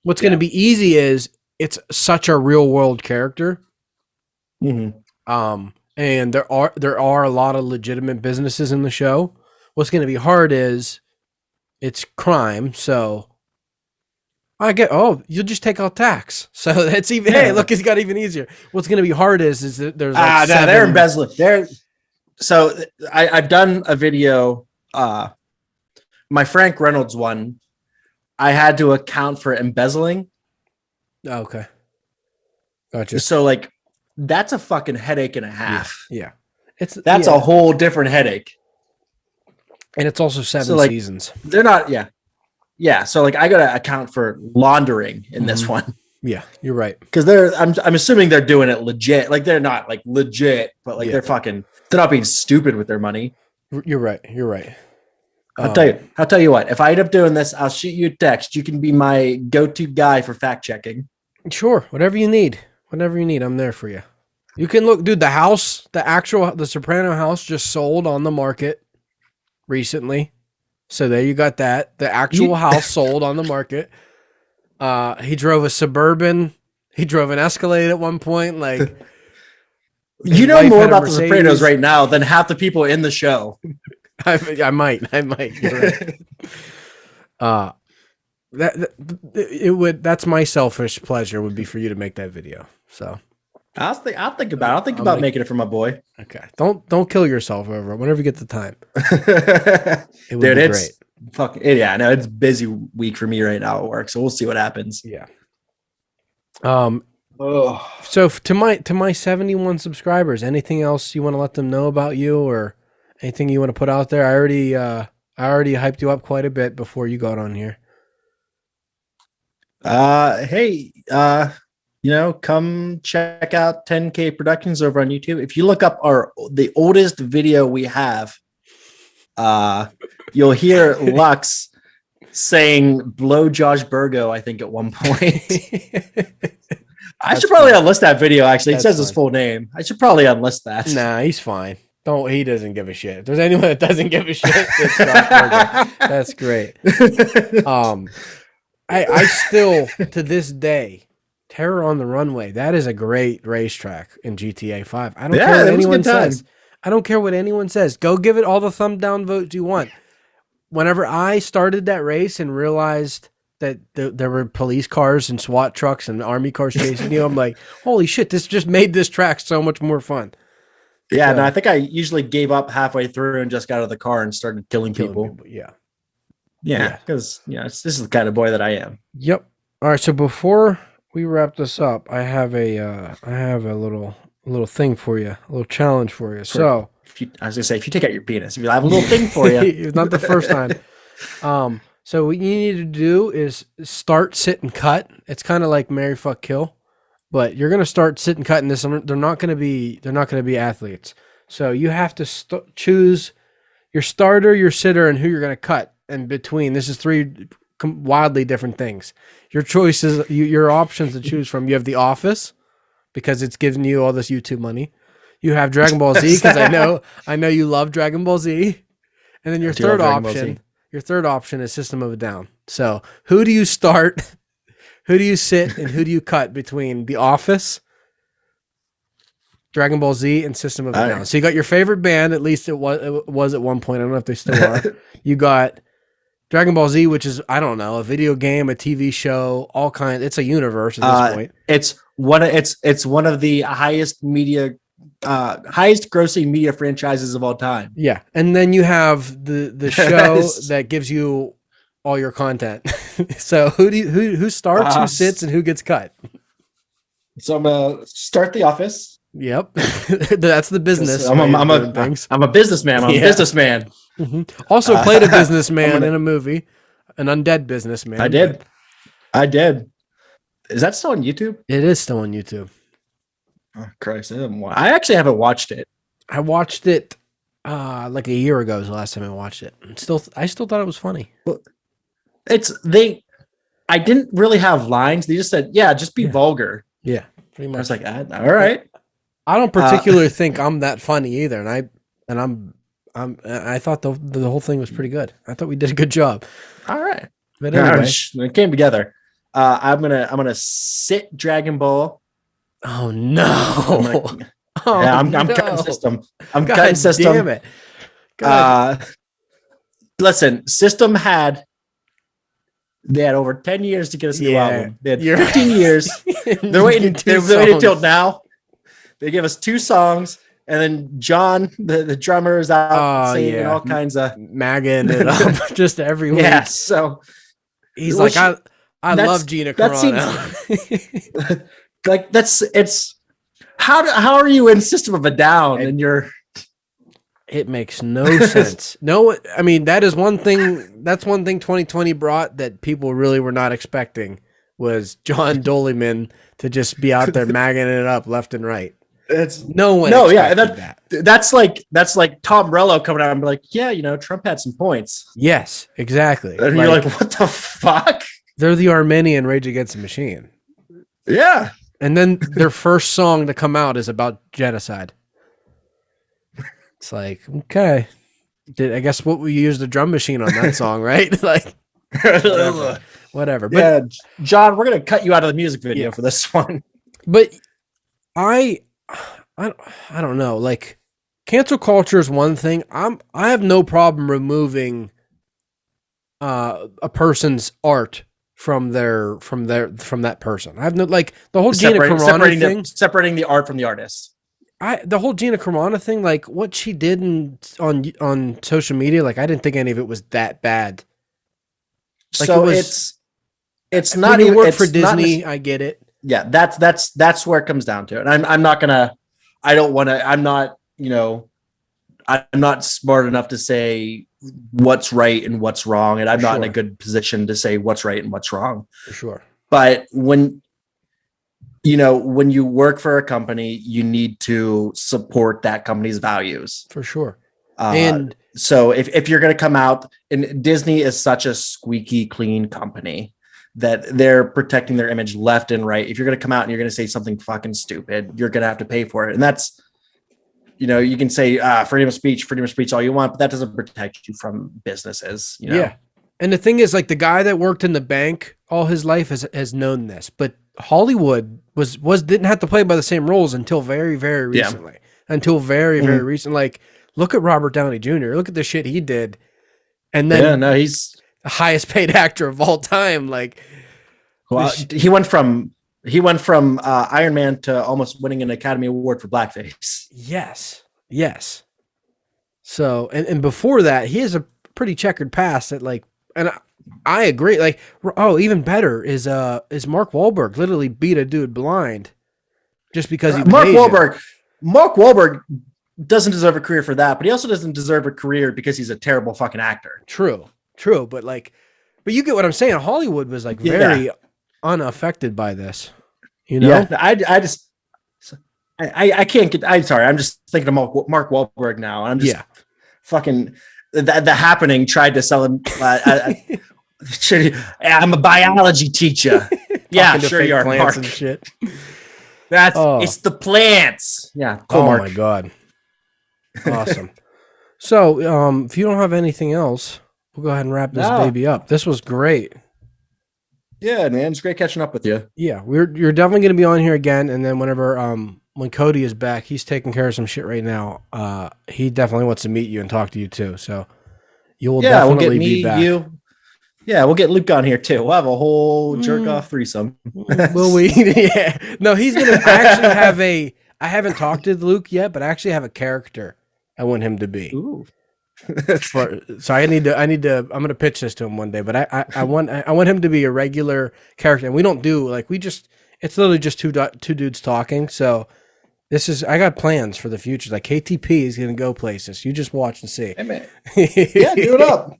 What's going to be easy is it's such a real world character. Mm-hmm. And there are a lot of legitimate businesses in the show. What's going to be hard is it's crime, so I get. Oh, you'll just take out tax, so that's even. Hey, look, it's got even easier. What's going to be hard is that there's like no, they're embezzling. So I've done a video. My Frank Reynolds one, I had to account for embezzling. Oh, okay, gotcha. So like, that's a fucking headache and a half. Yeah. That's a whole different headache. And it's also 7 seasons. They're not, yeah. So like, I gotta account for laundering in this one. Yeah, you're right. Because I'm assuming they're doing it legit. Like they're not like legit, but like they're not being stupid with their money. You're right. I'll tell you what. If I end up doing this, I'll shoot you a text. You can be my go-to guy for fact checking. Sure, whatever you need, I'm there for you. You can look, dude. The Soprano house just sold on the market recently, so there you got that. The actual house sold on the market. He drove a Suburban. He drove an Escalade at one point. Like, you know more about the Sopranos right now than half the people in the show. I might. You're right. That's my selfish pleasure would be for you to make that video. So I'll think about making it for my boy. Okay. Don't kill yourself over it whenever you get the time. It would be great. Fuck it, yeah, no, it's busy week for me right now at work, so we'll see what happens. Yeah. So to my 71 subscribers, anything else you want to let them know about you or anything you want to put out there? I already hyped you up quite a bit before you got on here. Hey, come check out 10K Productions over on YouTube. If you look up the oldest video we have, you'll hear Lux saying "blow Josh Burgo," I think at one point. I should probably unlist that video. Actually, it says his full name. I should probably unlist that. Nah, he's fine. He doesn't give a shit. If there's anyone that doesn't give a shit, it's Josh Burgo. That's great. I still, to this day, Terror on the Runway, that is a great racetrack in GTA 5. I don't care what anyone says. I don't care what anyone says. Go give it all the thumb down votes you want. Whenever I started that race and realized that there were police cars and SWAT trucks and army cars chasing you, I'm like, holy shit, this just made this track so much more fun. Yeah, no, I think I usually gave up halfway through and just got out of the car and started killing people. Yeah. Yeah, because this is the kind of boy that I am. Yep. All right, so before we wrap this up, I have a little thing for you, a little challenge for you. So I was gonna say, if you take out your penis, I have a little thing for you. It's not the first time. So what you need to do is start, sit, and cut. It's kind of like marry, fuck, kill, but you're gonna start, sit, and cut in this. They're not gonna be athletes. So you have to choose your starter, your sitter, and who you're gonna cut. And between, this is 3 wildly different things. Your choices, your options to choose from. You have The Office, because it's giving you all this YouTube money. You have Dragon Ball Z, because I know you love Dragon Ball Z. And then your third option is System of a Down. So who do you start, who do you sit, and who do you cut between The Office, Dragon Ball Z, and System of a Down? So you got your favorite band, at least it was at one point. I don't know if they still are. You got Dragon Ball Z, which is, I don't know, a video game, a TV show, all kinds. It's a universe at this point. It's one of the highest grossing media franchises of all time. Yeah, and then you have the show that gives you all your content. So who starts, who sits, and who gets cut? So I'm gonna start The Office. Yep, that's the business. I'm a businessman. I'm a businessman. Mm-hmm. Also played a businessman in a movie, an undead businessman. I did. Is that still on YouTube? It is still on YouTube. Oh Christ! I actually haven't watched it. I watched it like a year ago. Was the last time I watched it. I still thought it was funny. I didn't really have lines. They just said, "Yeah, just be vulgar." Yeah, pretty much. I was like, "All right." I don't particularly think I'm that funny either, and I thought the whole thing was pretty good. I thought we did a good job. All right. But anyway, It came together. I'm gonna sit Dragon Ball. oh no. I'm cutting system. I'm cutting system. Damn it. God. Listen, System they had over 10 years to get us a new album. They had 15 years. They're waiting until now. They give us 2 songs, and then John, the drummer, is out singing all kinds of magging it up just every week. Yeah, so he's like, I love Gina Carano. Like it's how are you in System of a Down and you're it makes no sense. No, I mean that is one thing. That's one thing 2020 brought that people really were not expecting was John Dollyman to just be out there magging it up left and right. No one. That's like Tom Morello coming out and be like, yeah, Trump had some points. Yes, exactly. And you're like, what the fuck? They're the Armenian Rage Against the Machine. Yeah. And then their first song to come out is about genocide. It's like, okay. I guess what we used the drum machine on that song, right? Like whatever. But yeah, John, we're gonna cut you out of the music video for this one. But I don't know. Like, cancel culture is one thing. I have no problem removing a person's art from that person. I have no like the whole Gina Carano thing. Separating the art from the artist. The whole Gina Carano thing, like what she did on social media, like I didn't think any of it was that bad. Like so it's not even work for Disney. I get it. Yeah, that's where it comes down to. And I'm not smart enough to say what's right and what's wrong, and I'm not in a good position to say what's right and what's wrong. For sure. But when you work for a company, you need to support that company's values. For sure. And so if you're going to come out, and Disney is such a squeaky clean company that they're protecting their image left and right. If you're going to come out and you're going to say something fucking stupid, you're going to have to pay for it. And that's, you can say freedom of speech all you want, but that doesn't protect you from businesses. Yeah. And the thing is, like, the guy that worked in the bank all his life has known this, but Hollywood didn't have to play by the same rules until very, very recently. Yeah. Until very, very recent. Like, look at Robert Downey Jr. Look at the shit he did. And then he's the highest paid actor of all time. Like, well, he went from Iron Man to almost winning an Academy Award for blackface. Yes. So, and before that, he has a pretty checkered past that, like, and I agree. Like, even better is Mark Wahlberg literally beat a dude blind just because he was Asian. Mark Wahlberg doesn't deserve a career for that, but he also doesn't deserve a career because he's a terrible fucking actor. True. But you get what I'm saying. Hollywood was like very unaffected by this. Yeah, I can't get. I'm sorry. I'm just thinking of Mark Wahlberg now. And I'm just fucking. The Happening tried to sell him. I'm a biology teacher. Yeah, sure you are, Mark. And shit. It's the plants. Yeah. Cool, oh Mark. My god. Awesome. So, if you don't have anything else, we'll go ahead and wrap this baby up. This was great. Yeah, man, it's great catching up with you. Yeah, you're definitely going to be on here again, and then whenever when Cody is back, he's taking care of some shit right now. He definitely wants to meet you and talk to you too. So you will definitely be back. We'll get Luke on here too. We'll have a whole jerk off threesome. Will we? Yeah. No, he's gonna actually have I haven't talked to Luke yet, but I actually have a character I want him to be. Ooh. So I need to. I'm gonna pitch this to him one day. But I want him to be a regular character, and we don't do like it's literally just two dudes talking. So I got plans for the future. Like KTP is gonna go places. You just watch and see. Hey man, yeah, do it up.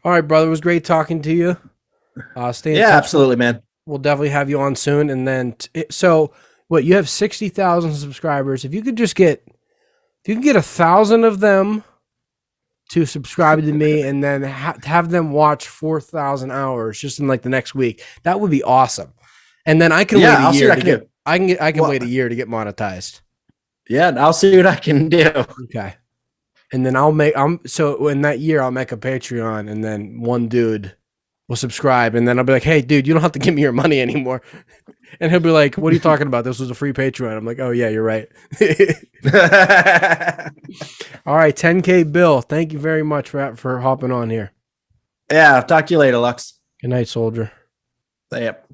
All right, brother. It was great talking to you. Stay in touch. Absolutely, man. We'll definitely have you on soon. And then, you have 60,000 subscribers. If you could get 1,000 of them to subscribe to me, and then have them watch 4,000 hours just in like the next week, that would be awesome. And then I can wait a year to get. I can wait a year to get monetized. Yeah, I'll see what I can do. Okay. And then so in that year I'll make a Patreon, and then one dude will subscribe, and then I'll be like, hey dude, you don't have to give me your money anymore. And he'll be like, what are you talking about? This was a free Patreon. I'm like, oh yeah, you're right. All right, 10K Bill, thank you very much for hopping on here. Yeah, I'll talk to you later, Lux. Good night, soldier. Yep.